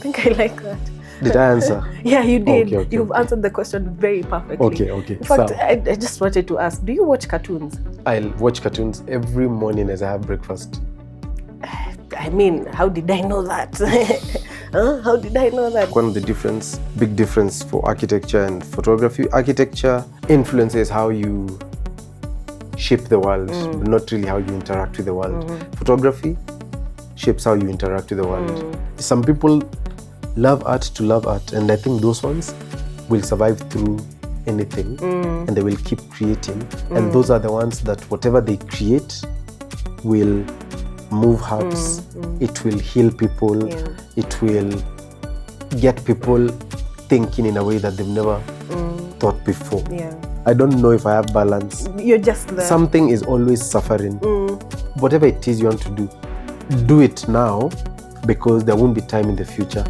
I think I like that. Did I answer? Yeah, you did. Okay, You've answered the question very perfectly. Okay. In fact, I just wanted to ask, do you watch cartoons? I watch cartoons every morning as I have breakfast. I mean, how did I know that? How did I know that? One of the big difference for architecture and photography, architecture influences how you shape the world, but not really how you interact with the world. Photography shapes how you interact with the world. Some people love art, and I think those ones will survive through anything, and they will keep creating. And those are the ones that whatever they create will move hearts. It will heal people. It will get people thinking in a way that they've never thought before. I don't know if I have balance. You're just there. Something is always suffering. Whatever it is you want to do it now, because there won't be time in the future.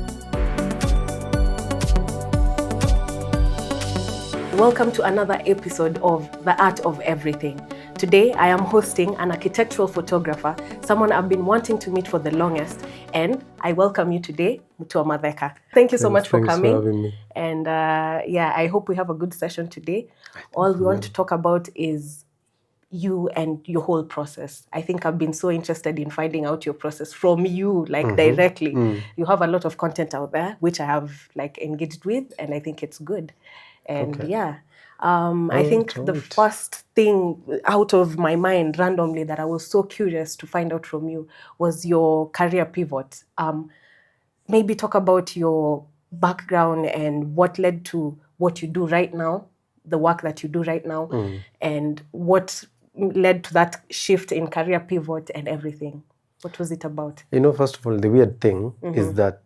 Welcome to another episode of The Art of Everything. Today, I am hosting an architectural photographer, someone I've been wanting to meet for the longest, and I welcome you today, Mutua Matheka. Thank you so much for coming. Thanks for having me. And I hope we have a good session today. All we want to talk about is you and your whole process. I think I've been so interested in finding out your process from you, directly. You have a lot of content out there, which I have engaged with, and I think it's good. And I think the first thing out of my mind randomly that I was so curious to find out from you was your career pivot. Maybe talk about your background and what led to what you do right now, the work that you do right now, and what led to that shift in career pivot and everything. What was it about? First of all, the weird thing is that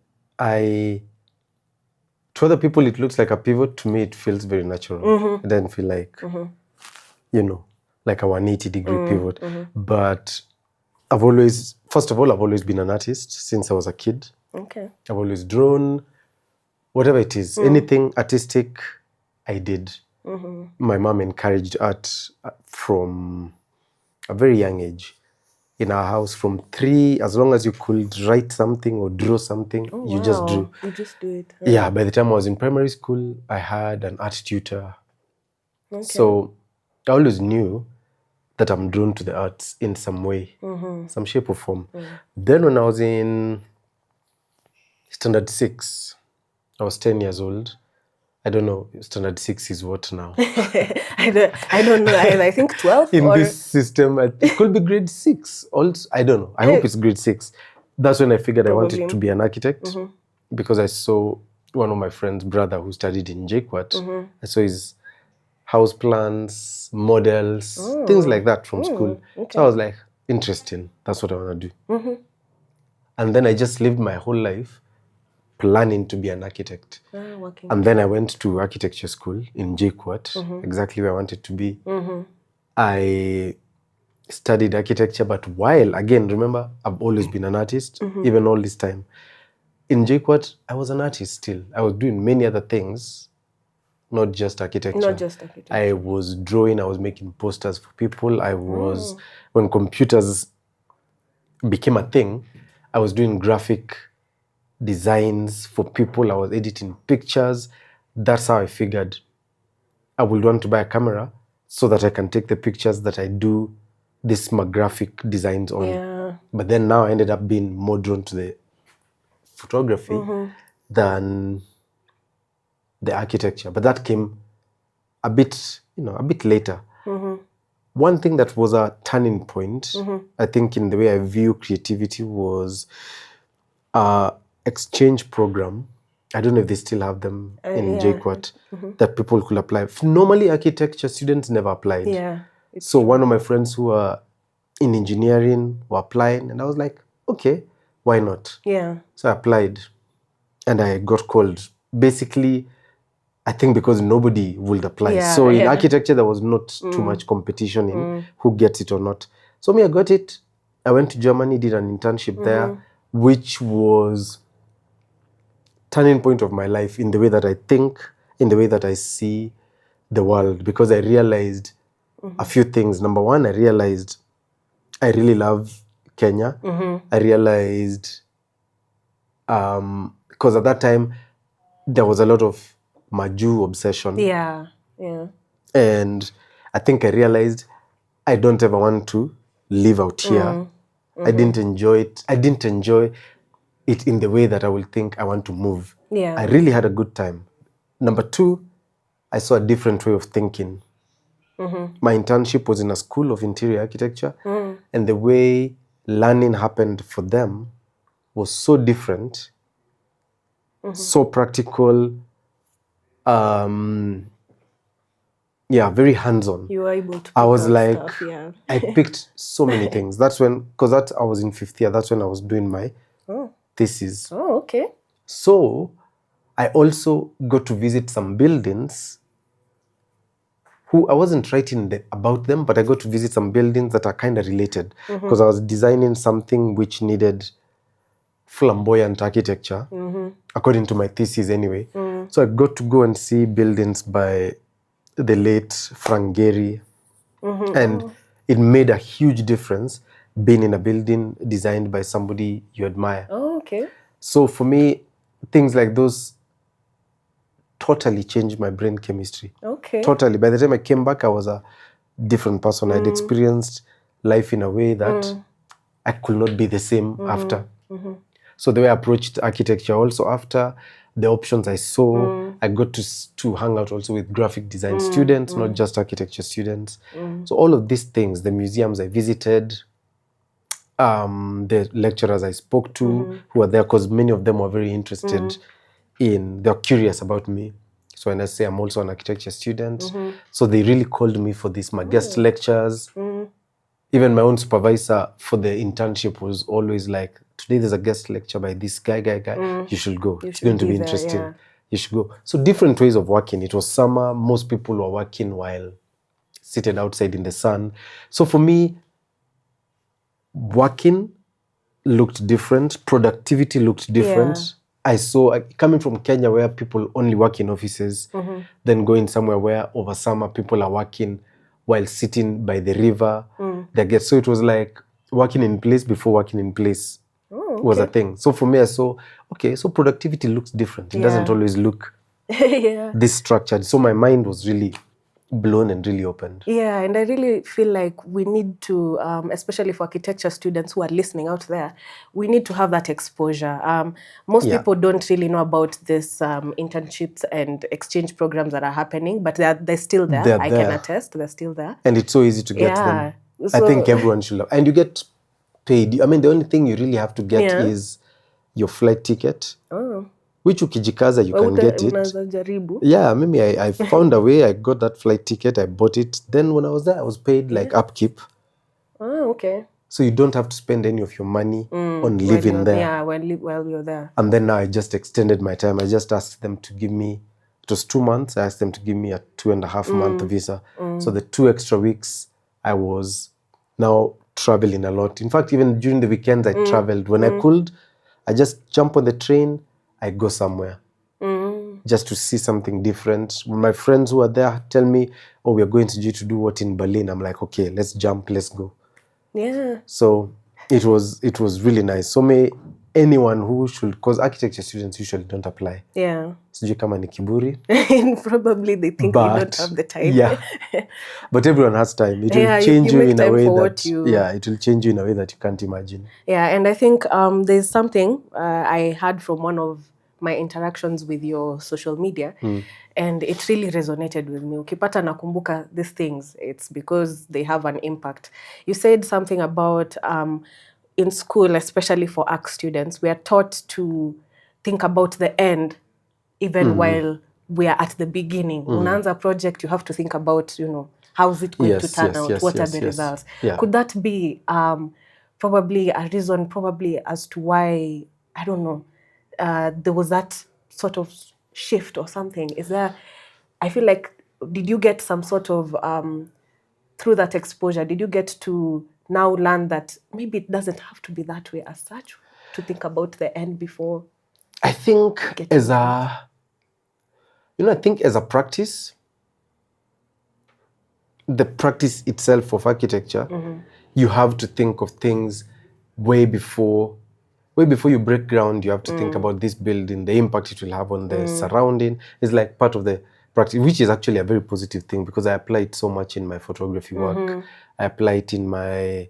to other people, it looks like a pivot. To me, it feels very natural. It doesn't feel like, like a 180-degree pivot. But I've always been an artist since I was a kid. Okay. I've always drawn, whatever it is, anything artistic, I did. My mom encouraged art from a very young age. In our house, from 3, as long as you could write something or draw something, you just drew. You just do it. Yeah, by the time I was in primary school, I had an art tutor. Okay. So I always knew that I'm drawn to the arts in some way, some shape or form. Then when I was in standard 6, I was 10 years old. I don't know, standard 6 is what now? I don't know. I think 12. In this system, it could be grade 6. Also, I don't know. I hope it's grade 6. That's when I figured I wanted to be an architect, because I saw one of my friend's brother who studied in JKUAT. I saw his house plans, models, things like that from school. Okay. So I was like, interesting. That's what I want to do. And then I just lived my whole life planning to be an architect. And then I went to architecture school in JKUAT, exactly where I wanted to be. I studied architecture, but remember, I've always been an artist, even all this time. In JKUAT, I was an artist still. I was doing many other things, not just architecture. I was drawing, I was making posters for people. When computers became a thing, I was doing graphic designs for people. I was editing pictures. That's how I figured I would want to buy a camera so that I can take the pictures that I do these graphic designs on. Yeah. But then now I ended up being more drawn to the photography than the architecture. But that came a bit later. One thing that was a turning point, I think, in the way I view creativity was exchange program. I don't know if they still have them in JKUAT that people could apply. Normally, architecture students never applied. Yeah. So one of my friends who are in engineering were applying, and I was like, okay, why not? Yeah. So I applied, and I got called. Basically, I think because nobody would apply. So in architecture, there was not too much competition in who gets it or not. So I got it. I went to Germany, did an internship there, which was turning point of my life in the way that I think, in the way that I see the world, because I realized a few things. Number one, I realized I really love Kenya. I realized because at that time there was a lot of Maju obsession. Yeah. And I think I realized I don't ever want to live out here. I didn't enjoy it. I didn't enjoy it in the way that I will think I want to move. Yeah. I really had a good time. Number two, I saw a different way of thinking. My internship was in a school of interior architecture, and the way learning happened for them was so different, so practical, very hands-on. You were able to pick I was out like, stuff, yeah. I picked so many things. That's when, because I was in 5th year, that's when I was doing my thesis. Oh, okay. So I also got to visit some buildings who I wasn't writing about them, but I got to visit some buildings that are kind of related, because I was designing something which needed flamboyant architecture, according to my thesis anyway. So I got to go and see buildings by the late Frank Gehry, and it made a huge difference being in a building designed by somebody you admire. Oh, okay. So for me, things like those totally changed my brain chemistry. Okay. Totally. By the time I came back, I was a different person. I'd experienced life in a way that I could not be the same after. So the way I approached architecture also after, the options I saw, I got to hang out also with graphic design students, not just architecture students. So all of these things, the museums I visited, the lecturers I spoke to who were there, because many of them were very interested they're curious about me. So when I say I'm also an architecture student, so they really called me for my guest lectures. Even my own supervisor for the internship was always like, today there's a guest lecture by this guy. You should go. It's going to be interesting. Yeah. You should go. So different ways of working. It was summer. Most people were working while seated outside in the sun. So for me, working looked different. Productivity looked different. Yeah. I saw, coming from Kenya where people only work in offices, then going somewhere where over summer people are working while sitting by the river. So it was like working in place before working in place was a thing. So for me, I saw, so productivity looks different. It doesn't always look this structured. So my mind was really blown and really opened. Yeah, and I really feel like we need to, especially for architecture students who are listening out there, we need to have that exposure. Most people don't really know about this internships and exchange programs that are happening, but they're still there. I can attest, they're still there. And it's so easy to get them. So, I think everyone should. And you get paid. I mean, the only thing you really have to get is your flight ticket. Which ukijikaza you can get it. Yeah, maybe I found a way. I got that flight ticket. I bought it. Then when I was there, I was paid like upkeep. Oh, okay. So you don't have to spend any of your money on living there. Yeah, while you're there. And then now I just extended my time. I just asked them to give me, it was 2 months. I asked them to give me a 2.5 month visa. So the 2 extra weeks, I was now traveling a lot. In fact, even during the weekends, I traveled. When I could, I just jump on the train. I go somewhere just to see something different. When my friends who are there tell me, oh, we are going to do what in Berlin? I'm like, okay, let's jump, let's go. Yeah. So it was really nice. So anyone who should, because architecture students usually don't apply. Yeah. Sijui kama ni kiburi. Probably they think you don't have the time. Yeah. But everyone has time. It will change you in a way that it will change you in a way that you can't imagine. Yeah, and I think there's something I heard from one of my interactions with your social media, and it really resonated with me. Ukipata nakumbuka these things, it's because they have an impact. You said something about in school, especially for ARC students, we are taught to think about the end even while we are at the beginning. Unaanza project, you have to think about, how's it going to turn out? What are the results? Yeah. Could that be probably a reason, as to why, I don't know, there was that sort of shift or something? Is there, I feel like, did you get some sort of, through that exposure, did you get to now learn that maybe it doesn't have to be that way as such, to think about the end before? I think as a practice, the practice itself of architecture, you have to think of things way before way before you break ground, you have to think about this building, the impact it will have on the surrounding. It's like part of the practice, which is actually a very positive thing because I apply it so much in my photography work. I apply it in my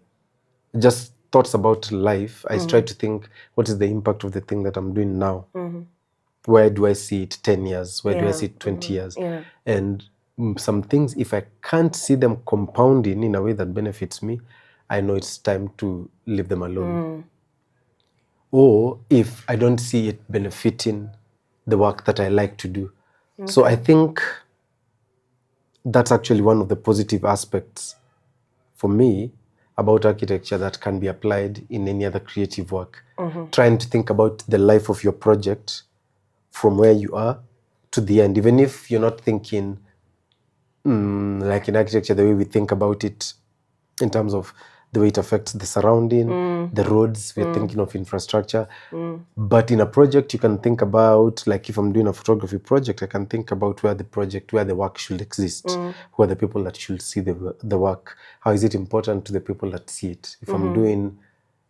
just thoughts about life. I try to think, what is the impact of the thing that I'm doing now? Where do I see it 10 years? Where do I see it 20 years? And some things, if I can't see them compounding in a way that benefits me, I know it's time to leave them alone. Or if I don't see it benefiting the work that I like to do. So I think that's actually one of the positive aspects for me about architecture that can be applied in any other creative work. Trying to think about the life of your project from where you are to the end, even if you're not thinking like in architecture, the way we think about it in terms of the way it affects the surrounding, the roads, we're thinking of infrastructure. But in a project, you can think about, like if I'm doing a photography project, I can think about where the work should exist, who are the people that should see the work, how is it important to the people that see it. If I'm doing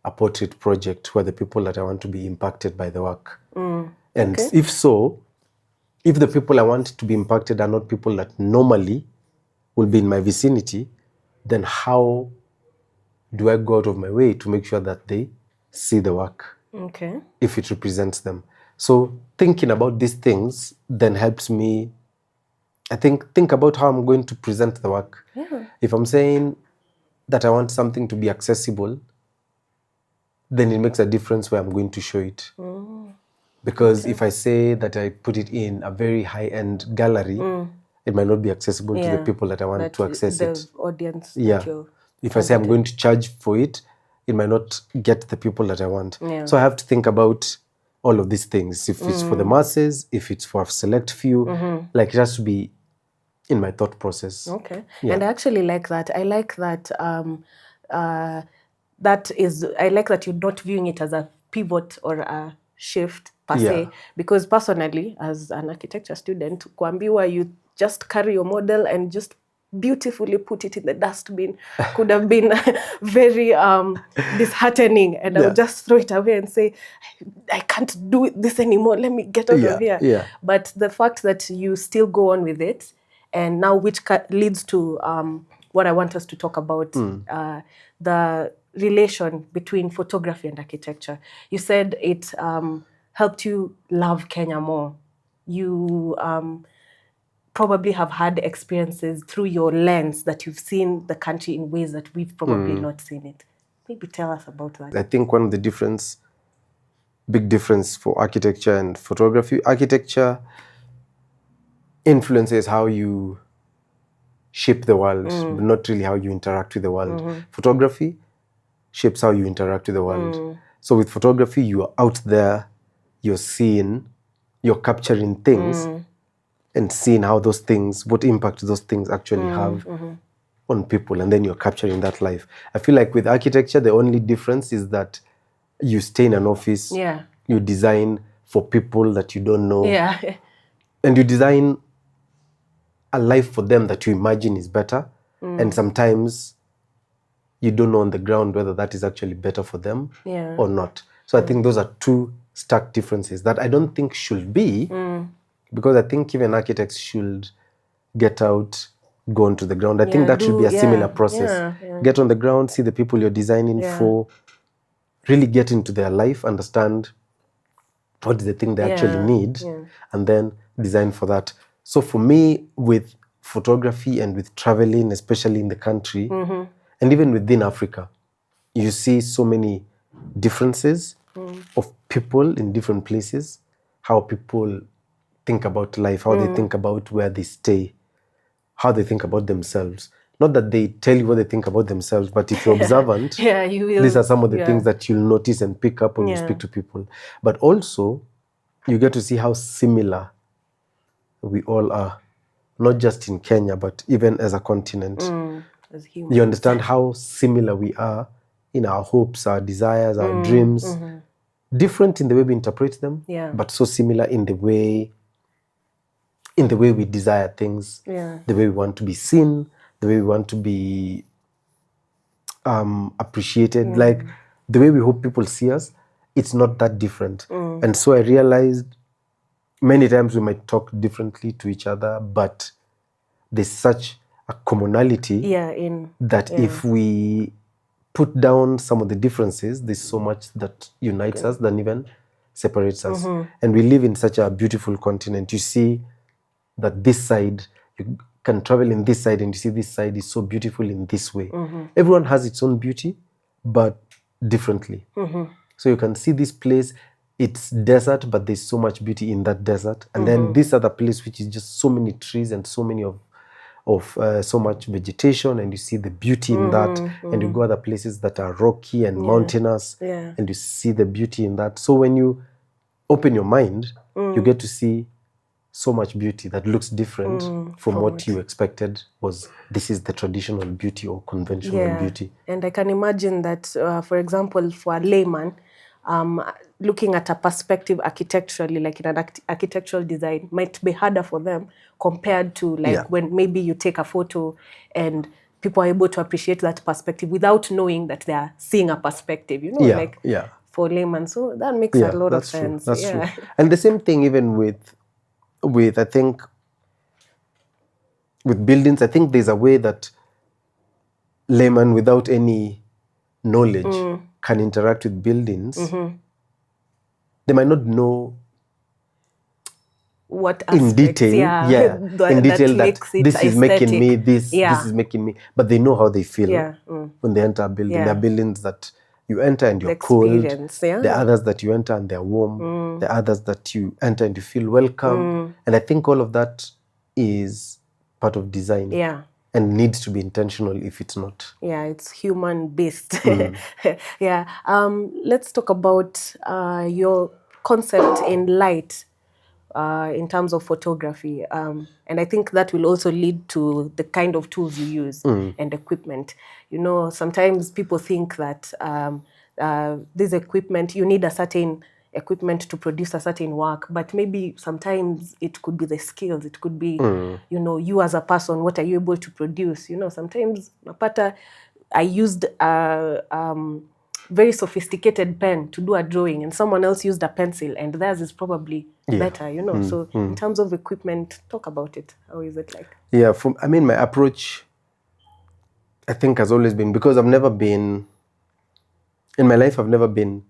a portrait project, who are the people that I want to be impacted by the work. And if so, if the people I want to be impacted are not people that normally will be in my vicinity, then how do I go out of my way to make sure that they see the work if it represents them? So thinking about these things then helps me, I think about how I'm going to present the work. If I'm saying that I want something to be accessible, then it makes a difference where I'm going to show it. Because if I say that I put it in a very high-end gallery, it might not be accessible to the people that I want to access it. Audience. If I say I'm going to charge for it, it might not get the people that I want. So I have to think about all of these things. If it's for the masses, if it's for a select few, like it has to be in my thought process. And I actually like that. I like that I like that you're not viewing it as a pivot or a shift per se, because personally, as an architecture student, kuambiwa you just carry your model and just beautifully put it in the dustbin could have been very disheartening, and I would just throw it away and say, I can't do this anymore, let me get out of here. But the fact that you still go on with it, and now which leads to what I want us to talk about, the relation between photography and architecture. You said it helped you love Kenya more. You probably have had experiences through your lens that you've seen the country in ways that we've probably not seen it. Maybe tell us about that. I think one of the big difference for architecture and photography, architecture influences how you shape the world, but not really how you interact with the world. Photography shapes how you interact with the world. So with photography, you are out there, you're seeing, you're capturing things and seeing how those things, what impact those things actually have on people, and then you're capturing that life. I feel like with architecture, the only difference is that you stay in an office, you design for people that you don't know, and you design a life for them that you imagine is better, and sometimes you don't know on the ground whether that is actually better for them or not. So I think those are two stark differences that I don't think should be, because I think even architects should get out, go onto the ground. I think that should be a similar process. Get on the ground, see the people you're designing for, really get into their life, understand what is the thing they actually need, and then design for that. So for me, with photography and with traveling, especially in the country, and even within Africa, you see so many differences of people in different places, how people think about life, how they think about where they stay, how they think about themselves. Not that they tell you what they think about themselves, but if you're observant, you will, these are some of the things that you'll notice and pick up when you speak to people. But also, you get to see how similar we all are, not just in Kenya, but even as a continent. As humans. You understand how similar we are in our hopes, our desires, our dreams. Different in the way we interpret them, but so similar in the way we desire things, the way we want to be seen, the way we want to be appreciated, like the way we hope people see us it's not that different. And so I realized many times we might talk differently to each other, but there's such a commonality that if we put down some of the differences, there's so much that unites us than even separates us. And we live in such a beautiful continent. You see that this side, you can travel in this side and you see this side is so beautiful in this way. Everyone has its own beauty, but differently. So you can see this place, it's desert, but there's so much beauty in that desert. And then this other place, which is just so many trees and so many of so much vegetation, and you see the beauty in that. And you go other places that are rocky and mountainous, and you see the beauty in that. So when you open your mind, you get to see so much beauty that looks different from what you expected was this is the traditional beauty or conventional beauty. And I can imagine that, for example, for a layman, looking at a perspective architecturally, like in an architectural design, might be harder for them compared to like when maybe you take a photo and people are able to appreciate that perspective without knowing that they are seeing a perspective, you know, for layman. So that makes a lot of sense. That's true. And the same thing even with I think with buildings, I think there's a way that layman without any knowledge can interact with buildings. They might not know what aspects, in detail, in detail that this is making me this is making me, but they know how they feel when they enter a building. There are buildings that you enter and you're cold. There are others that you enter and they're warm. There are others that you enter and you feel welcome. And I think all of that is part of design. And needs to be intentional if it's not. Yeah, it's human based. Let's talk about your concept in light in terms of photography. And I think that will also lead to the kind of tools you use and equipment. You know, sometimes people think that this equipment, you need a certain equipment to produce a certain work, but maybe sometimes it could be the skills, it could be, you know, you as a person, what are you able to produce? You know, sometimes I used a very sophisticated pen to do a drawing and someone else used a pencil and theirs is probably better, you know. So in terms of equipment, talk about it. How is it like? Yeah, my approach, I think, has always been, because I've never been, in my life, I've never been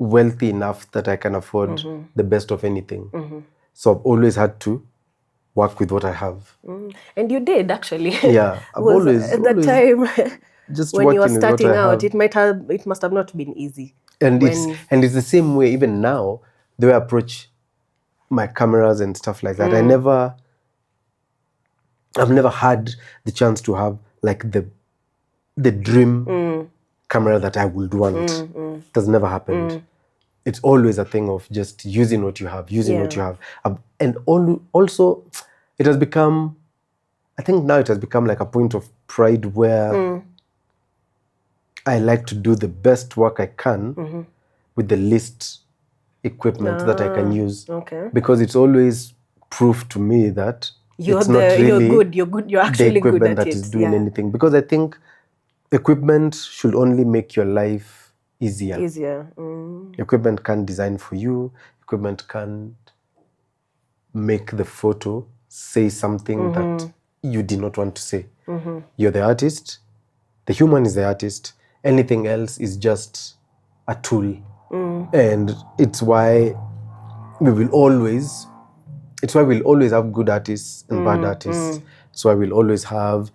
wealthy enough that I can afford the best of anything. So I've always had to work with what I have. And you did, actually. Yeah, I've always at that time just when you were with starting out, have. it must have not been easy. And it's the same way even now, the way I approach my cameras and stuff like that. I've never had the chance to have like the dream camera that I would want. It has never happened. It's always a thing of just using what you have, what you have. And also, it has become, I think now it has become like a point of pride where I like to do the best work I can with the least equipment that I can use. Because it's always proof to me that you're good. You're actually good at it. That is doing anything. Because I think equipment should only make your life easier. Equipment can't design for you. Equipment can't make the photo say something that you did not want to say. You're the artist. The human is the artist. Anything else is just a tool. And it's why we'll always have good artists and bad artists. It's why we'll always have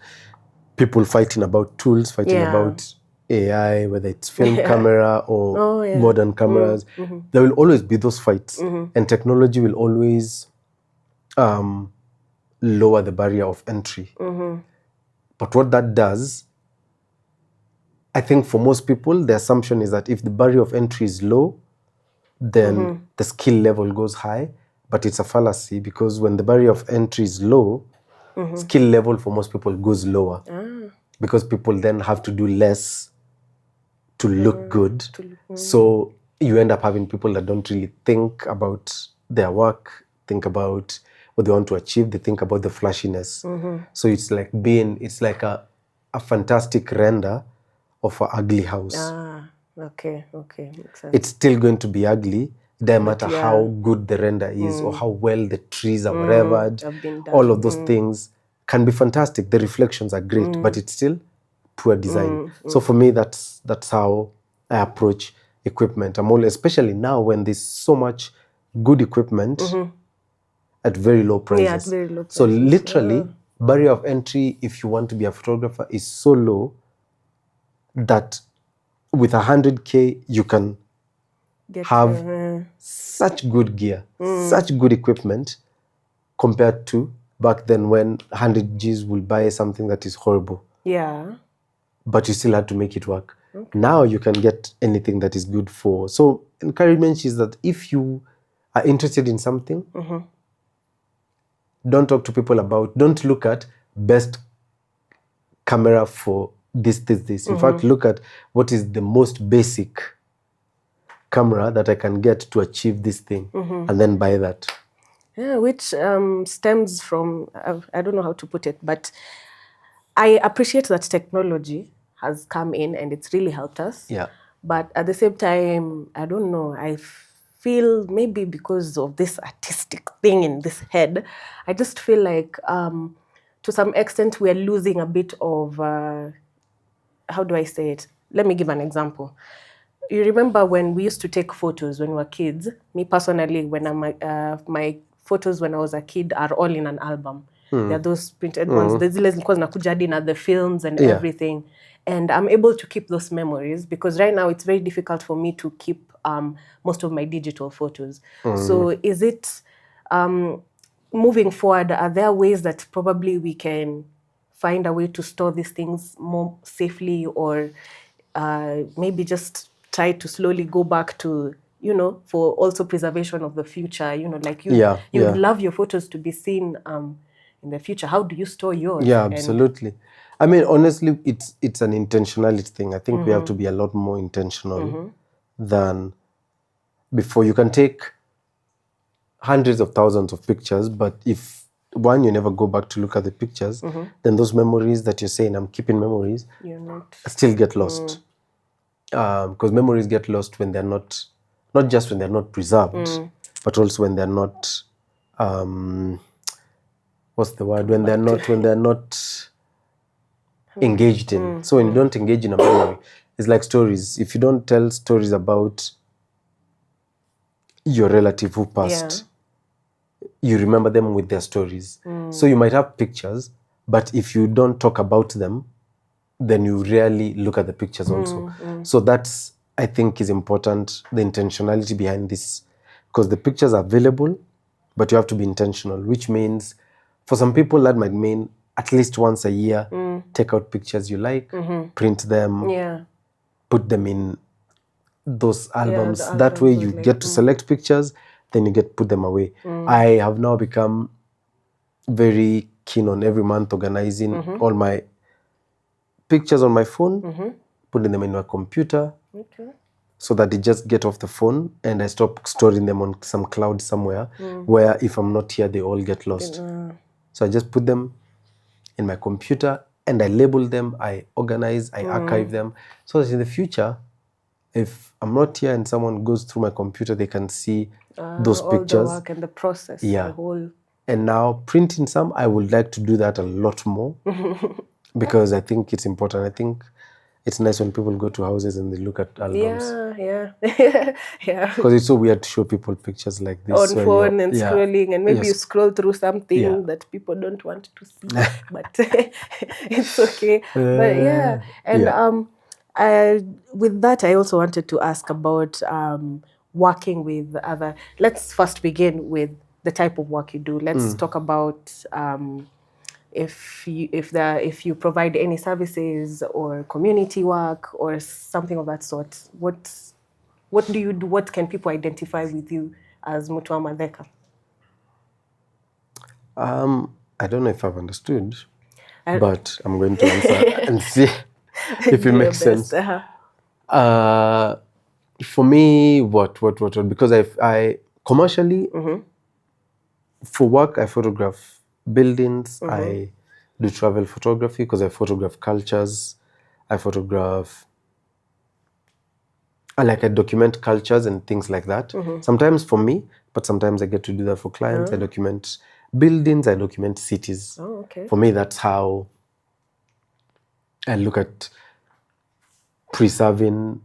people fighting about tools, fighting about AI, whether it's film camera or modern cameras. There will always be those fights. And technology will always lower the barrier of entry. But what that does, I think for most people, the assumption is that if the barrier of entry is low, then the skill level goes high. But it's a fallacy, because when the barrier of entry is low, skill level for most people goes lower. Because people then have to do less to look good. So you end up having people that don't really think about their work, think about what they want to achieve, they think about the flashiness. So it's like a fantastic render of an ugly house. Okay, makes sense. It's still going to be ugly. It doesn't matter how good the render is or how well the trees are revered. Have been done. All of those things can be fantastic. The reflections are great, but it's still poor design. So for me, that's how I approach equipment. I'm always, especially now when there's so much good equipment at very low prices. Yeah, at very low prices. So literally, barrier of entry, if you want to be a photographer, is so low that with 100K, you can have such good gear, such good equipment compared to back then when 100 Gs will buy something that is horrible. Yeah. But you still had to make it work. Okay. Now you can get anything that is good for. So encouragement is that if you are interested in something, don't talk to people about, don't look at best camera for this. In fact, look at what is the most basic camera that I can get to achieve this thing, and then buy that. Yeah, which stems from, I don't know how to put it, but I appreciate that technology has come in and it's really helped us. Yeah. But at the same time, I don't know, I feel maybe because of this artistic thing in this head, I just feel like to some extent we're losing a bit of, how do I say it? Let me give an example. You remember when we used to take photos when we were kids? Me personally, when my photos when I was a kid are all in an album. They're those printed ones. The zile zilikuwa zinakuja hadi na the films and everything. And I'm able to keep those memories because right now it's very difficult for me to keep most of my digital photos. So is it, moving forward, are there ways that probably we can find a way to store these things more safely, or maybe just try to slowly go back to, for also preservation of the future, like you'd love your photos to be seen in the future. How do you store yours? Yeah, absolutely. I mean, honestly, it's an intentionality thing. I think we have to be a lot more intentional than before. You can take hundreds of thousands of pictures, but if you never go back to look at the pictures, then those memories that you're saying, I'm keeping memories, still get lost. Because memories get lost when they're not just when they're not preserved, but also when they're not, what's the word? When they're not engaged in. So when you don't engage in a memory, it's like stories. If you don't tell stories about your relative who passed, you remember them with their stories. So you might have pictures, but if you don't talk about them, then you rarely look at the pictures also. So that's, I think, is important, the intentionality behind this. Because the pictures are available, but you have to be intentional, which means for some people that might mean at least once a year, take out pictures you like, print them, put them in those albums. That way you get to select pictures, then you get put them away. I have now become very keen on every month organizing all my pictures on my phone, putting them in my computer, so that they just get off the phone and I stop storing them on some cloud somewhere where if I'm not here, they all get lost. So I just put them in my computer and I label them, I organize, I archive them, so that in the future, if I'm not here and someone goes through my computer, they can see those pictures. All the work and the process, the whole. And now printing some, I would like to do that a lot more because I think it's important. I think it's nice when people go to houses and they look at albums. Yeah. Because it's so weird to show people pictures like this. On phone and scrolling, and maybe you scroll through something that people don't want to see, but it's okay. But and with that, I also wanted to ask about working with other. Let's first begin with the type of work you do. Let's talk about if you provide any services or community work or something of that sort. What do you do? What can people identify with you as Mutua Matheka? I don't know if I've understood, but I'm going to answer and see if it makes sense. For me, what? Because I commercially, for work, I photograph buildings. I do travel photography because I photograph cultures. I photograph I document cultures and things like that. Sometimes for me, but sometimes I get to do that for clients. I document buildings, I document cities. Oh, okay. For me, that's how I look at preserving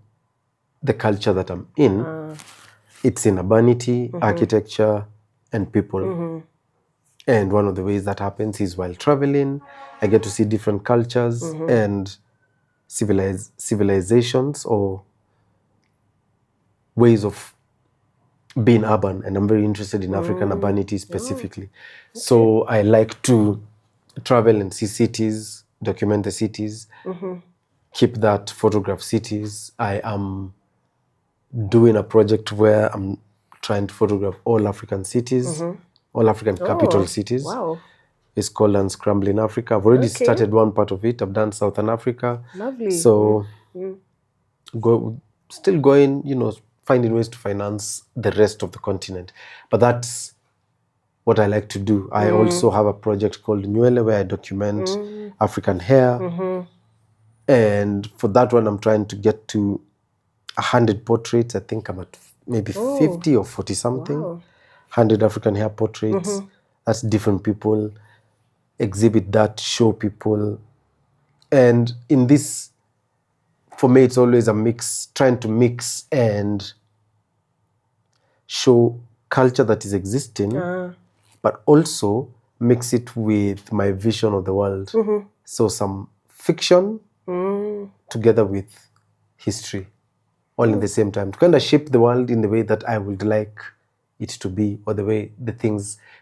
the culture that I'm in. It's in urbanity, architecture, and people. And one of the ways that happens is while traveling, I get to see different cultures and civilizations or ways of being urban. And I'm very interested in African urbanity specifically. So I like to travel and see cities, document the cities, keep that, photograph cities. I am doing a project where I'm trying to photograph all African cities, all African capital cities. Wow. It's called Unscrambling Africa. I've already started one part of it. I've done Southern Africa. Lovely. So still going, finding ways to finance the rest of the continent. But that's what I like to do. I also have a project called Nywele where I document African hair. And for that one, I'm trying to get to 100 portraits. I think I'm at maybe 50 or 40 something. 100 African hair portraits. That's different people. Exhibit that, show people. And in this, for me, it's always a mix, trying to mix and show culture that is existing, but also mix it with my vision of the world. So some fiction together with history, all in the same time, to kind of shape the world in the way that I would like it to be, or the way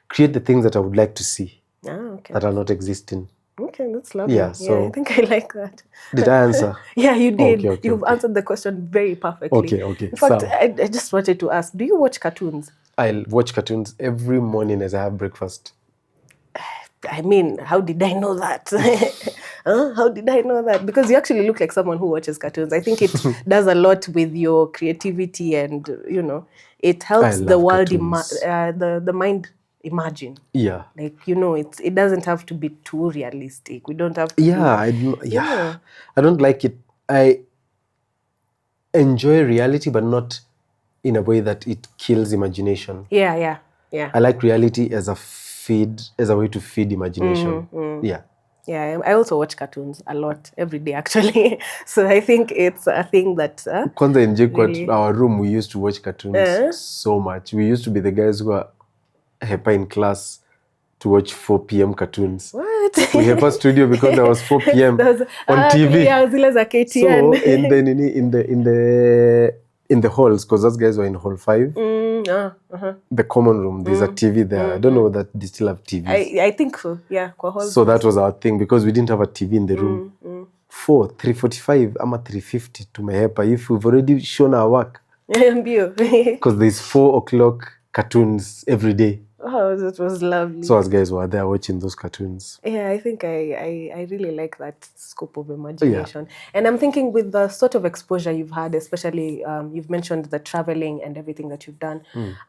create the things that I would like to see that are not existing. Okay, that's lovely. Yeah, so I think I like that. Did I answer? Yeah, you did. Okay, You've answered the question very perfectly. Okay. In fact, I just wanted to ask, do you watch cartoons? I watch cartoons every morning as I have breakfast. I mean, how did I know that? How did I know that? Because you actually look like someone who watches cartoons. I think it does a lot with your creativity and, it helps the world, the mind imagine. Yeah. Like, it doesn't have to be too realistic. We don't have to I don't like it. I enjoy reality, but not in a way that it kills imagination. Yeah. I like reality as a way to feed imagination. Yeah. Yeah, I also watch cartoons a lot, every day actually. So I think it's a thing that... Kwanza in JKUAT, our room, we used to watch cartoons so much. We used to be the guys who are hyper in class to watch 4 p.m. cartoons. What? We have a studio because there was 4 p.m. on TV. Yeah, zile za KTN. So in the halls, because those guys were in hall 5, the common room, there's a TV there. I don't know that they still have TVs. I think so, yeah. So that was our thing, because we didn't have a TV in the room. 3:45, I'm at 3:50 to my helper. If we've already shown our work. Because there's 4 o'clock cartoons every day. Oh, that was lovely. So us guys were there watching those cartoons. Yeah, I think I really like that scope of imagination. And I'm thinking with the sort of exposure you've had, especially you've mentioned the traveling and everything that you've done,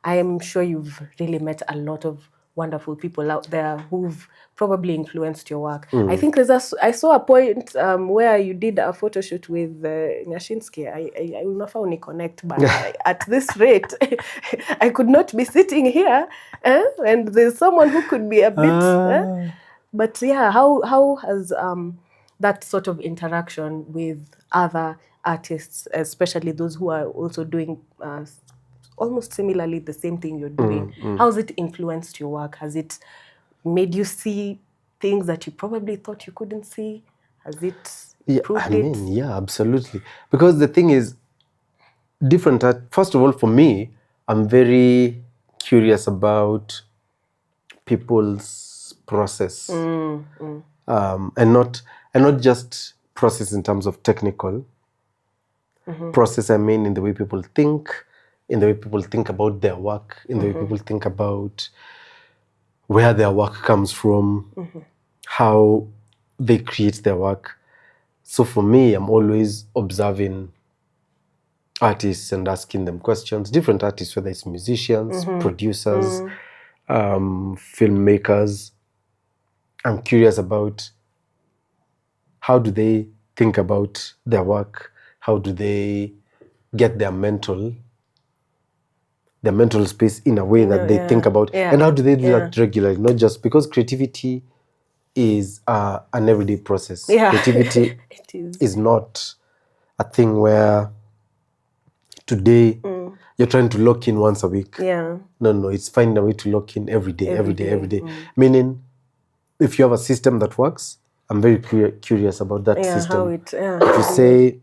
I am sure you've really met a lot of wonderful people out there who've probably influenced your work. I think I saw a point where you did a photo shoot with Nyashinsky. I will not only connect, but at this rate, I could not be sitting here, and there's someone who could be a bit. But yeah, how has that sort of interaction with other artists, especially those who are also doing almost similarly the same thing you're doing, how's it influenced your work? Has it made you see things that you probably thought you couldn't see? Has it improved it? Yeah, absolutely. Because the thing is, different. First of all, for me, I'm very curious about people's process, and not just process in terms of technical process. I mean, in the way people think, in the way people think about their work, in the way people think about where their work comes from, how they create their work. So for me, I'm always observing artists and asking them questions, different artists, whether it's musicians, producers, filmmakers. I'm curious about how do they think about their work? How do they get their mental space in a way that they think about. And how do they do that regularly? Not just because creativity is an everyday process. Creativity is not a thing where today you're trying to lock in once a week. No, it's finding a way to lock in every day. Meaning, if you have a system that works, I'm very curious about that system. If you say,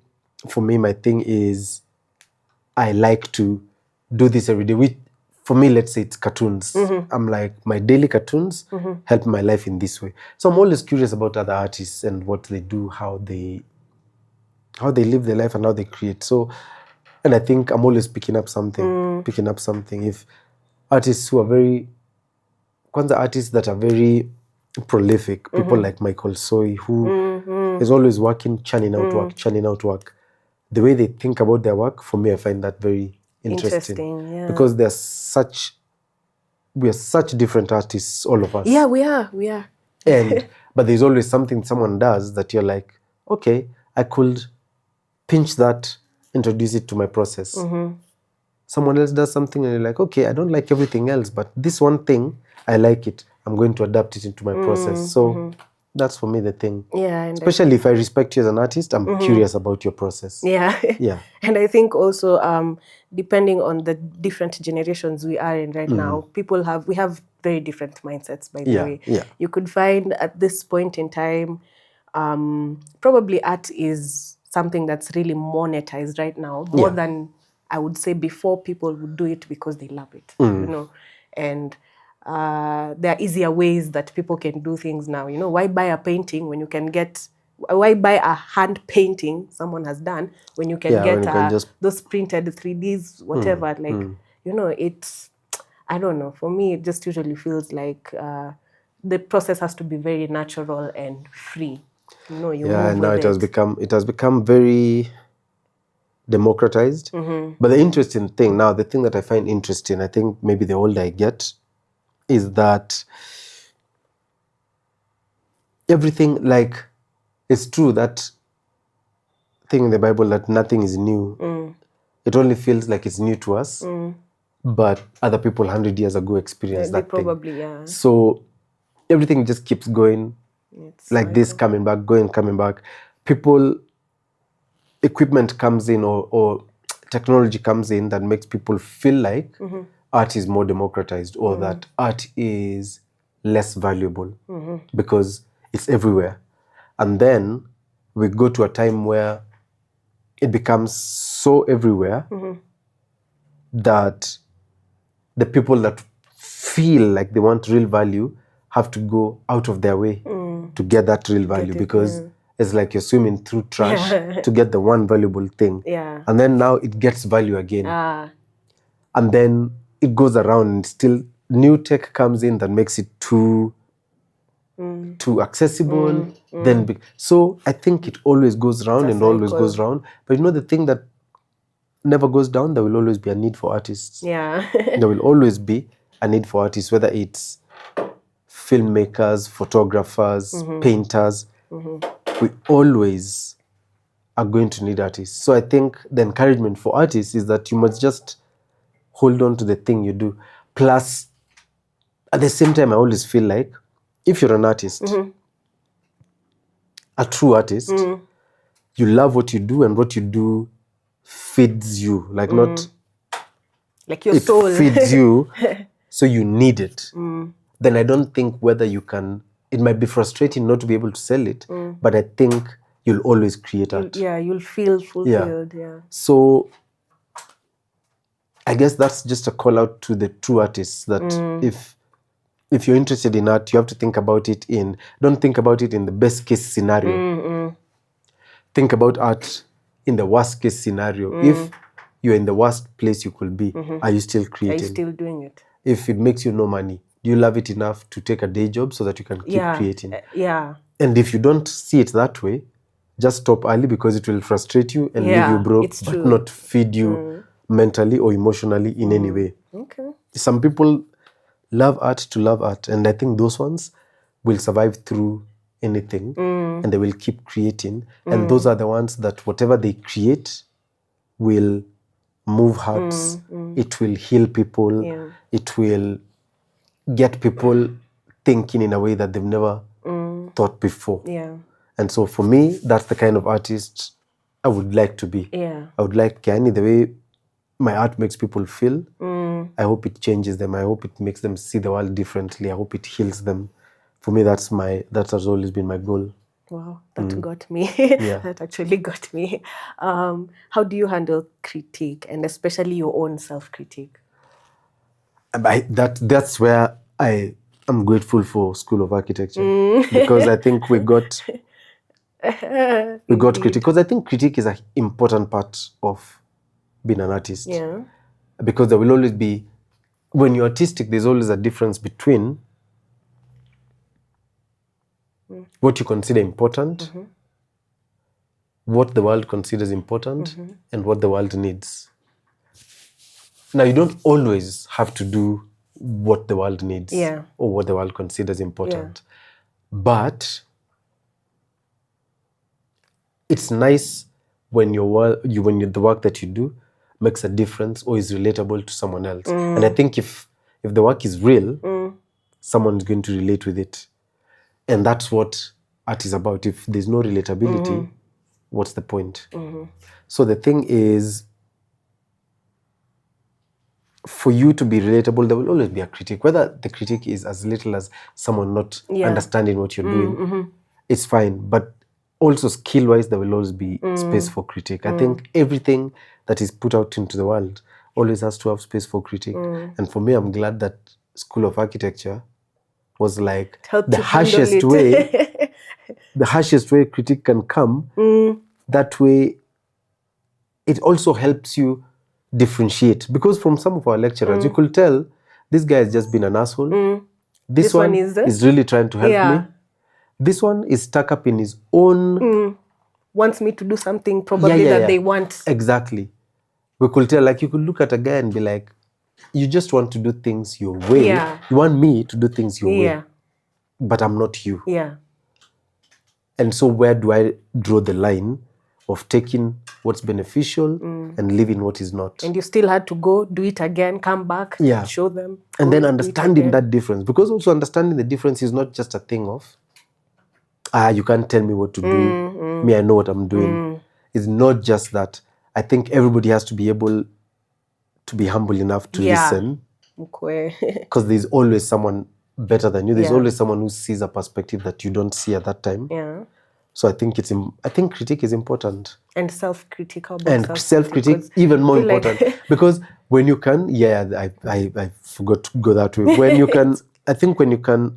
for me, my thing is, I like to do this every day. For me, let's say it's cartoons. I'm like, my daily cartoons help my life in this way. So I'm always curious about other artists and what they do, how they live their life and how they create. So, and I think I'm always picking up something. If artists who are artists that are very prolific, people like Michael Soy, who is always working, churning out work. The way they think about their work, for me, I find that very interesting. Because we are such different artists, all of us. Yeah, we are. But there's always something someone does that you're like, okay, I could pinch that, introduce it to my process. Someone else does something and you're like, okay, I don't like everything else, but this one thing, I like it. I'm going to adapt it into my process. So that's for me the thing. Especially if I respect you as an artist, I'm curious about your process. And I think also, depending on the different generations we are in right now, we have very different mindsets, by the way. You could find at this point in time, probably art is something that's really monetized right now, more than I would say before. People would do it because they love it, and there are easier ways that people can do things now. Why buy a painting when you can get, why buy a hand painting someone has done when you can get those printed 3Ds, whatever, it's, I don't know, for me, it just usually feels like the process has to be very natural and free. Now it has become very democratized. But the interesting thing now, the thing that I find interesting, I think maybe the older I get, is that everything, like, it's true that thing in the Bible that nothing is new. It only feels like it's new to us, but other people 100 years ago experienced that probably, thing. So everything just keeps going, this, coming back. Equipment comes in or technology comes in that makes people feel like art is more democratized, or that art is less valuable because it's everywhere. And then we go to a time where it becomes so everywhere that the people that feel like they want real value have to go out of their way to get that real value, because it's like you're swimming through trash to get the one valuable thing. And then now it gets value again. And then it goes around, and still new tech comes in that makes it too accessible. So I think it always goes round and always goes round. But the thing that never goes down, there will always be a need for artists. There will always be a need for artists, whether it's filmmakers, photographers, painters. We always are going to need artists. So I think the encouragement for artists is that you must just hold on to the thing you do. Plus, at the same time, I always feel like if you're an artist, a true artist, you love what you do, and what you do feeds you. Not like your soul. It feeds you, so you need it. Then I don't think whether you can, it might be frustrating not to be able to sell it, but I think you'll always create art. You'll feel fulfilled. So I guess that's just a call out to the true artists that if you're interested in art, you have to think about it don't think about it in the best case scenario. Think about art in the worst case scenario. If you're in the worst place you could be, are you still creating? Are you still doing it? If it makes you no money, do you love it enough to take a day job so that you can keep creating? And if you don't see it that way, just stop early, because it will frustrate you and leave you broke, but not feed you mentally or emotionally in any way. Some people love art to love art, and I think those ones will survive through anything, and they will keep creating. And those are the ones that whatever they create will move hearts. It will heal people. It will get people thinking in a way that they've never thought before. And so for me, that's the kind of artist I would like to be. I would like Kiani, the way my art makes people feel. I hope it changes them. I hope it makes them see the world differently. I hope it heals them. For me, that has always been my goal. Wow, that got me. Yeah. That actually got me. How do you handle critique, and especially your own self-critique? That's where I'm grateful for School of Architecture because I think we got critique. Because I think critique is an important part of being an artist. Because there will always be, when you're artistic, there's always a difference between what you consider important, what the world considers important, and what the world needs. Now, you don't always have to do what the world needs or what the world considers important. But it's nice when the work that you do makes a difference or is relatable to someone else. And I think if the work is real, someone's going to relate with it. And that's what art is about. If there's no relatability, what's the point? So the thing is, for you to be relatable, there will always be a critique. Whether the critique is as little as someone not understanding what you're doing, it's fine. But also skill-wise, there will always be space for critique. I think everything that is put out into the world always has to have space for critique. And for me, I'm glad that School of Architecture was like the harshest way. The harshest way critique can come. That way, it also helps you differentiate. Because from some of our lecturers, you could tell this guy has just been an asshole. This one is really trying to help me. This one is stuck up in his own... wants me to do something probably that they want. Exactly. We could tell, like, you could look at a guy and be like, you just want to do things your way. You want me to do things your way. But I'm not you. And so where do I draw the line of taking what's beneficial and leaving what is not? And you still had to go, do it again, come back, show them. And then understanding that difference. Because also understanding the difference is not just a thing of, you can't tell me what to do. Me, I know what I'm doing. It's not just that. I think everybody has to be able to be humble enough to listen. Because there's always someone better than you. There's always someone who sees a perspective that you don't see at that time. So I think critique is important. And self-critique. And self-critique even more important. Because when you can, I forgot to go that way. When you can, I think when you can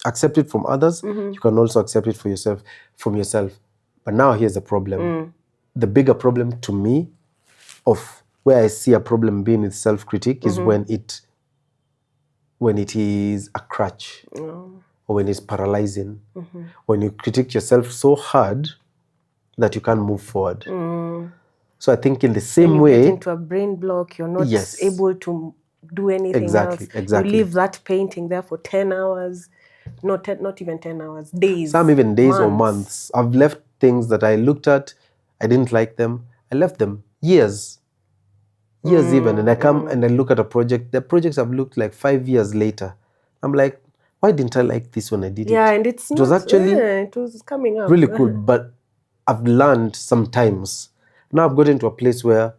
accept it from others, you can also accept it from yourself. But now here's the problem. The bigger problem to me of where I see a problem being with self-critique is when it is a crutch or when it's paralyzing. When you critique yourself so hard that you can't move forward. So I think in the same way... you get into a brain block, you're not able to do anything else. You leave that painting there for 10 hours. Not even 10 hours, days. Some even days or months. I've left things that I looked at, I didn't like them. I left them years even. And I come and I look at a project. The projects I've looked like 5 years later. I'm like, why didn't I like this when I did it? And it was actually it was coming up. Really cool. But I've learned sometimes. Now I've gotten to a place where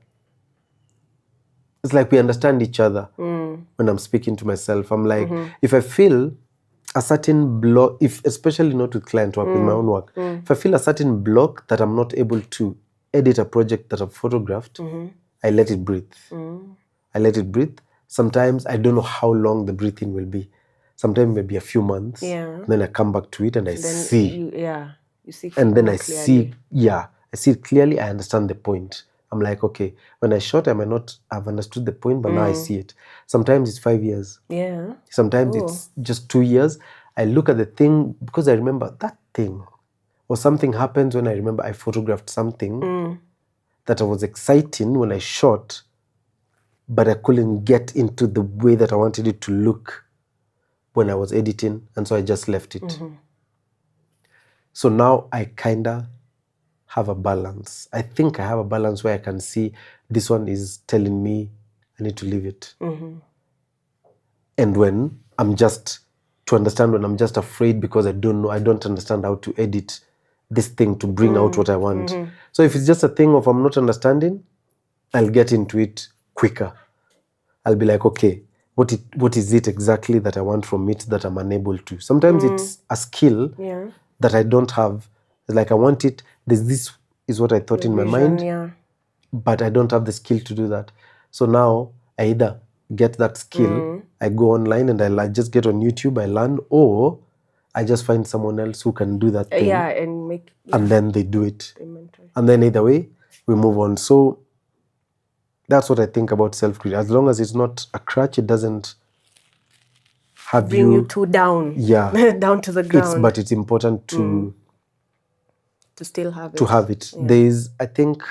it's like we understand each other when I'm speaking to myself. I'm like, if I feel a certain block, especially not with client work, with my own work, if I feel a certain block that I'm not able to edit a project that I've photographed, I let it breathe. I let it breathe. Sometimes I don't know how long the breathing will be. Sometimes maybe a few months. Then I come back to it and I see. You see. And then I see, I see it clearly. I understand the point. I'm like, okay, when I shot, I might not have understood the point, but now I see it. Sometimes it's 5 years. Sometimes it's just 2 years. I look at the thing because I remember that thing. Or something happens when I remember I photographed something that I was exciting when I shot, but I couldn't get into the way that I wanted it to look when I was editing. And so I just left it. So now I kind of have a balance. I think I have a balance where I can see this one is telling me I need to leave it. And when I'm just afraid because I don't understand how to edit this thing to bring out what I want. So if it's just a thing of I'm not understanding, I'll get into it quicker. I'll be like, okay, what is it exactly that I want from it that I'm unable to? Sometimes it's a skill that I don't have. It's like I want it. This is what I thought in my mind, but I don't have the skill to do that. So now I either get that skill, I go online and I just get on YouTube, I learn, or I just find someone else who can do that thing. And then they do it. And then either way, we move on. So that's what I think about self-creation. As long as it's not a crutch, it doesn't bring you too down. Yeah. Down to the ground. But it's important to still have it. To have it. Yeah. There's, I think,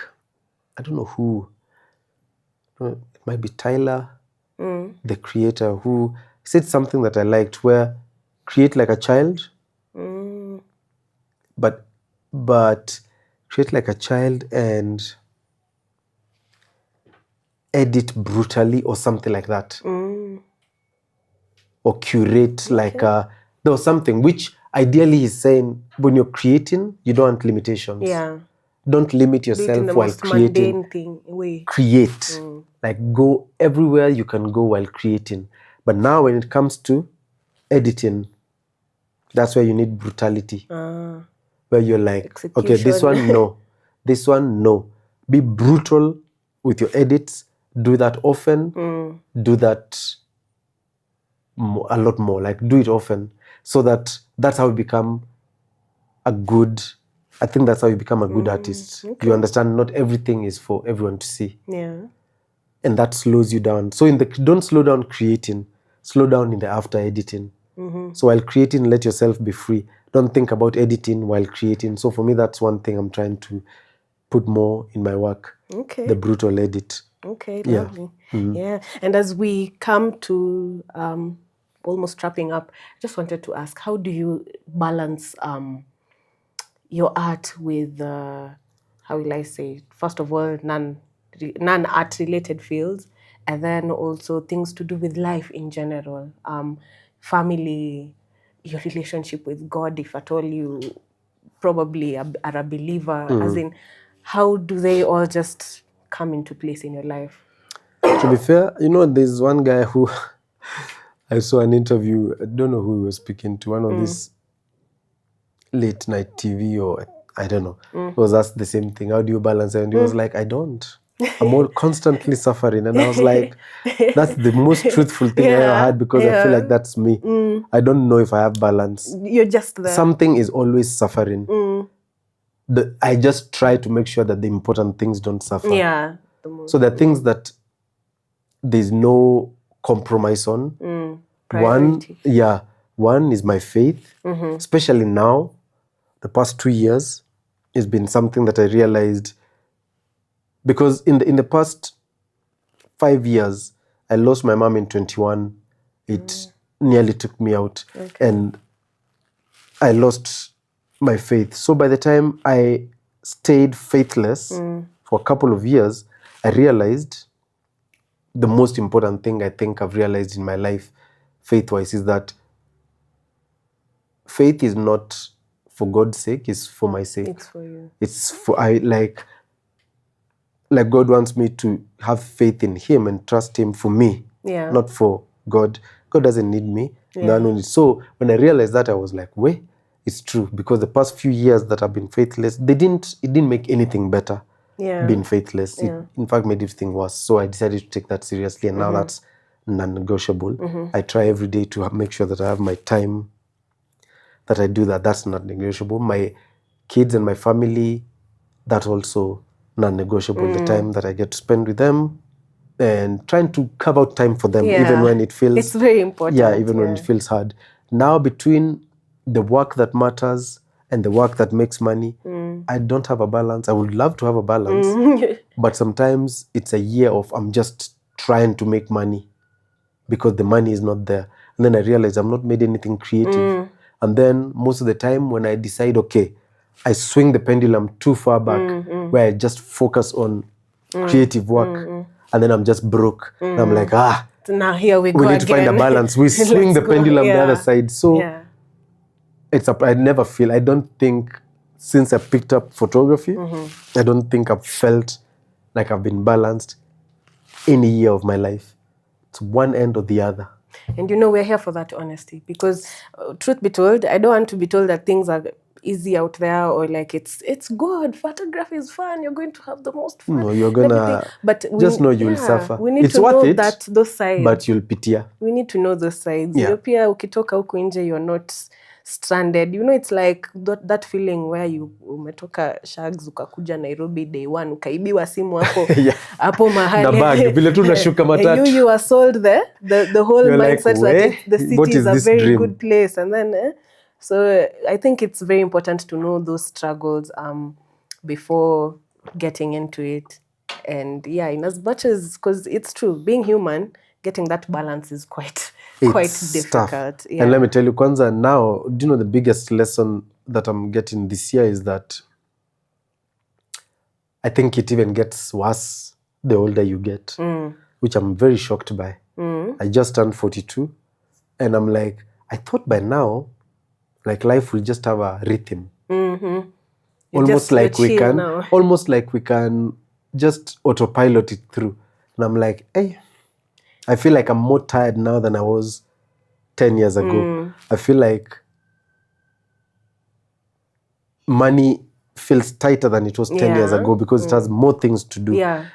I don't know who, it might be Tyler, the creator, who said something that I liked, where create like a child, but create like a child and edit brutally or something like that. Or curate like there was something which ideally he's saying when you're creating, you don't want limitations. Yeah. Don't limit yourself while creating. Create. Like go everywhere you can go while creating. But now when it comes to editing, that's where you need brutality. Where you're like, execution. Okay, this one, no. This one, no. Be brutal with your edits. Do that often. Do that a lot more. Like do it often. So that's how you become a good... I think that's how you become a good artist. Okay. You understand not everything is for everyone to see. Yeah. And that slows you down. So don't slow down creating. Slow down in the after editing. So while creating, let yourself be free. Don't think about editing while creating. So for me, that's one thing I'm trying to put more in my work. Okay. The brutal edit. Okay, lovely. Yeah. And as we come to almost wrapping up, I just wanted to ask, how do you balance your art with, how will I say, first of all, non-art related fields, and then also things to do with life in general, family, your relationship with God, if at all you probably are a believer, as in, how do they all just come into place in your life? To be fair, there's one guy who I saw an interview, I don't know who he was speaking to, one of these late night TV or I don't know. It was asked the same thing. How do you balance it? And he was like, I don't. I'm all constantly suffering. And I was like, that's the most truthful thing I ever had, because I feel like that's me. I don't know if I have balance. You're just there. Something is always suffering. I just try to make sure that the important things don't suffer. Yeah. So the things that there's no compromise on. Priority. One is my faith, especially now. The past 2 years has been something that I realized, because in the past 5 years, I lost my mom in 21. It nearly took me out, and I lost my faith. So by the time I stayed faithless for a couple of years, I realized the most important thing I think I've realized in my life, faith-wise, is that faith is not for God's sake, it's for my sake. It's for you. It's for, like God wants me to have faith in Him and trust Him for me, not for God. God doesn't need me. So when I realized that, I was like, wait, it's true. Because the past few years that I've been faithless, it didn't make anything better. Being faithless. It, in fact, made everything worse. So I decided to take that seriously, and now that's non-negotiable. I try every day to make sure that I have my time, that I do that. That's not negotiable. My kids and my family, that's also non-negotiable. The time that I get to spend with them, and trying to carve out time for them, even when it feels... It's very important. Yeah, even when it feels hard. Now, between the work that matters and the work that makes money, I don't have a balance. I would love to have a balance, but sometimes it's a year of I'm just trying to make money because the money is not there. And then I realize I'm not made anything creative. And then most of the time when I decide, okay, I swing the pendulum too far back, where I just focus on creative work, and then I'm just broke. And I'm like, So now here we we go need to find a again. balance. We swing the pendulum the other side. So I never feel, I don't think, since I picked up photography, I don't think I've felt like I've been balanced any year of my life. It's one end or the other. And we're here for that honesty, because truth be told, I don't want to be told that things are easy out there, or like it's good, photography is fun, you're going to have the most fun. No, you're gonna, but just know you'll suffer. We need it's to worth know it, that those sides, but you'll pitia. We need to know those sides. Yeah. Ukitoka huku nje, you're not stranded. It's like that feeling where umetoka Shags ukakuja Nairobi day one, ukaibiwa simu hapo hapo mahali na bag vile tu nashuka matatu. You are sold the whole you're mindset like, that the city is a very dream? Good place, and then so I think it's very important to know those struggles before getting into it. And in as much as, because it's true, being human, getting that balance is quite difficult. Yeah. And let me tell you, Kwanza, now, do you know the biggest lesson that I'm getting this year is that I think it even gets worse the older you get, which I'm very shocked by. I just turned 42, and I'm like, I thought by now, like, life will just have a rhythm. Almost like we can just autopilot it through. And I'm like, hey, I feel like I'm more tired now than I was 10 years ago. I feel like money feels tighter than it was 10 years ago, because it has more things to do. Yeah.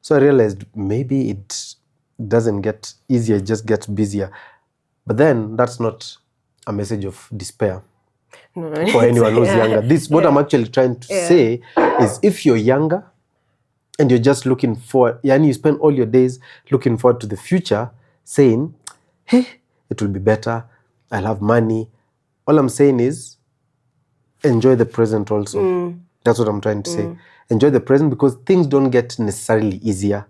So I realized maybe it doesn't get easier, it just gets busier. But then that's not a message of despair for anyone who's younger. What I'm actually trying to say is, if you're younger and you're just looking forward, and you spend all your days looking forward to the future, saying, hey, it will be better, I'll have money. All I'm saying is, enjoy the present also. That's what I'm trying to say. Enjoy the present, because things don't get necessarily easier.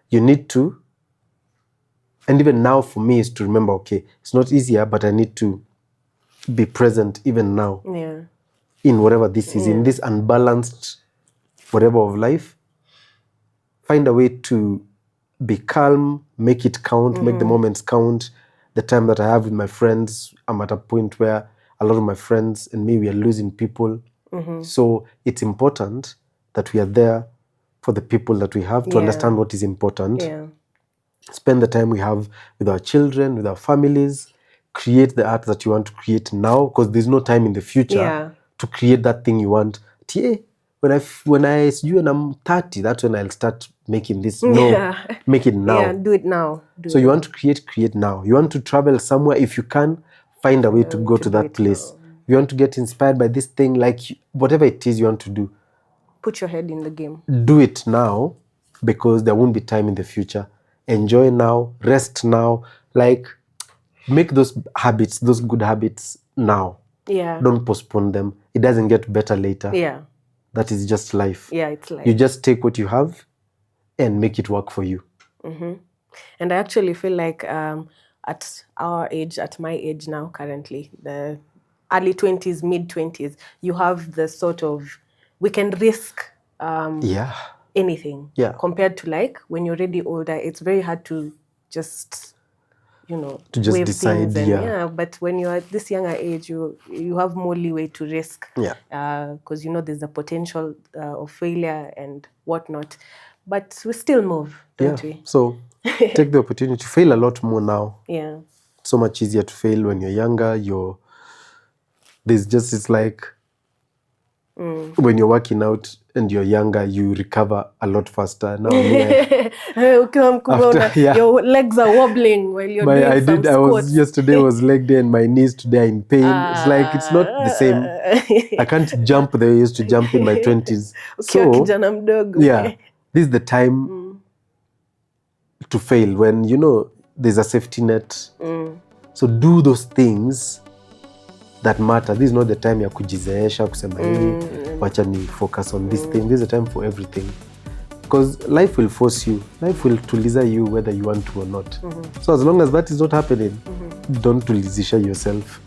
You need to, and even now for me, is to remember, okay, it's not easier, but I need to be present even now. Yeah. In whatever this is, in this unbalanced whatever of life. Find a way to be calm, make it count, make the moments count. The time that I have with my friends, I'm at a point where a lot of my friends and me, we are losing people. So it's important that we are there for the people that we have, to understand what is important. Spend the time we have with our children, with our families. Create the art that you want to create now, because there's no time in the future to create that thing you want. When I'm 30, that's when I'll start making this. No, make it now. Yeah, do it now. You want to create now. You want to travel somewhere, if you can, find a way to go to that place. You want to get inspired by this thing, like whatever it is you want to do. Put your head in the game. Do it now, because there won't be time in the future. Enjoy now, rest now. Like, make those habits, those good habits now. Yeah. Don't postpone them. It doesn't get better later. Yeah. That is just life. Yeah, it's life. You just take what you have and make it work for you. And I actually feel like at our age, at my age now currently, the early 20s, mid 20s, you have the sort of, we can risk anything. Yeah. Compared to like when you're already older, it's very hard to just, to just decide. But when you're at this younger age, you have more leeway to risk. Because there's the potential of failure and whatnot. But we still move, don't we? So take the opportunity to fail a lot more now. Yeah. It's so much easier to fail when you're younger. It's like when you're working out and you're younger, you recover a lot faster. Now, your legs are wobbling while you're doing some squats. Yesterday was leg day, and my knees today are in pain. It's like, it's not the same. I can't jump the way I used to jump in my 20s. So, this is the time to fail, when, there's a safety net. So do those things that matter. This is not the time ya kujizeesha, kusema wacha ni focus on this thing. This is the time for everything. Because life will force you. Life will tuliza you whether you want to or not. So as long as that is not happening, don't tulizisha yourself.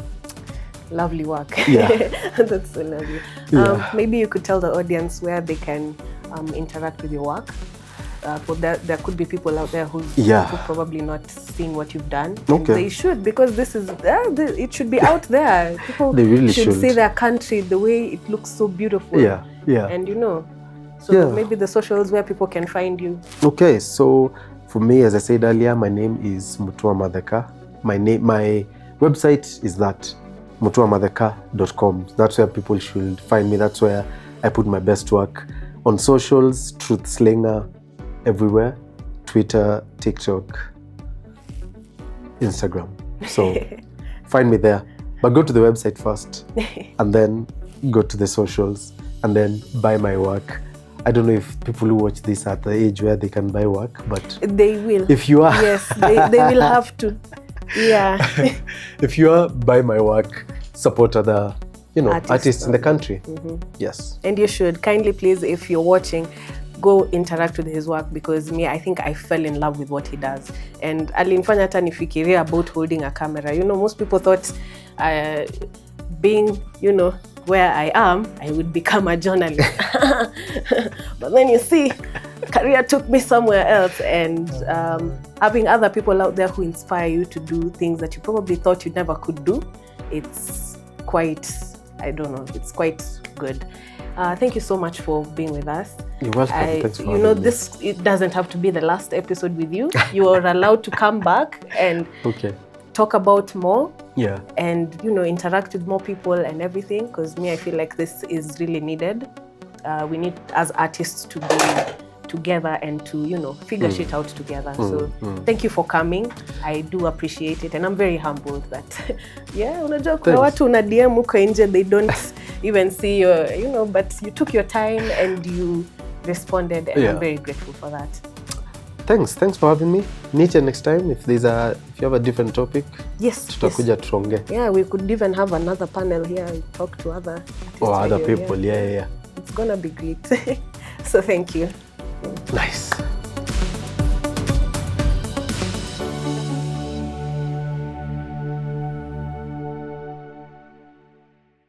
Lovely work. Yeah. That's so lovely. Yeah. Maybe you could tell the audience where they can interact with your work. For that, there could be people out there who probably not seeing what you've done. And they should, because this is it should be out there. People they really should see their country the way it looks so beautiful. Yeah, yeah. And so maybe the socials where people can find you. Okay, so for me, as I said earlier, my name is Mutua Matheka. My website is that mutuamatheka.com. That's where people should find me. That's where I put my best work. On socials, Truth Slinger, everywhere. Twitter, TikTok, Instagram. So find me there. But go to the website first and then go to the socials and then buy my work. I don't know if people who watch this are at the age where they can buy work, but they will. If you are, yes, they will have to. Yeah. If you are, buy my work, support other, artists in the country. Yes. And you should. Kindly, please, if you're watching, go interact with his work, because I think I fell in love with what he does. And alinifanya hata nifikiria about holding a camera. Most people thought being, where I am, I would become a journalist. But then you see, career took me somewhere else, and having other people out there who inspire you to do things that you probably thought you never could do, it's quite, it's quite good. Thank you so much for being with us. You're welcome. Thanks for having me. It doesn't have to be the last episode with you. You are allowed to come back and talk about more. Yeah. And, interact with more people and everything, because I feel like this is really needed. We need, as artists, to be together and to, figure shit out together. So thank you for coming. I do appreciate it, and I'm very humbled that, unajua kuna watu una DM uko nje, they don't even see your, but you took your time and you responded, and I'm very grateful for that. Thanks for having me. Meet you next time. If you have a different topic, tutakuja tuongee. Yeah, we could even have another panel here and talk to other artists. Or other people, yeah. It's gonna be great. So thank you. Nice.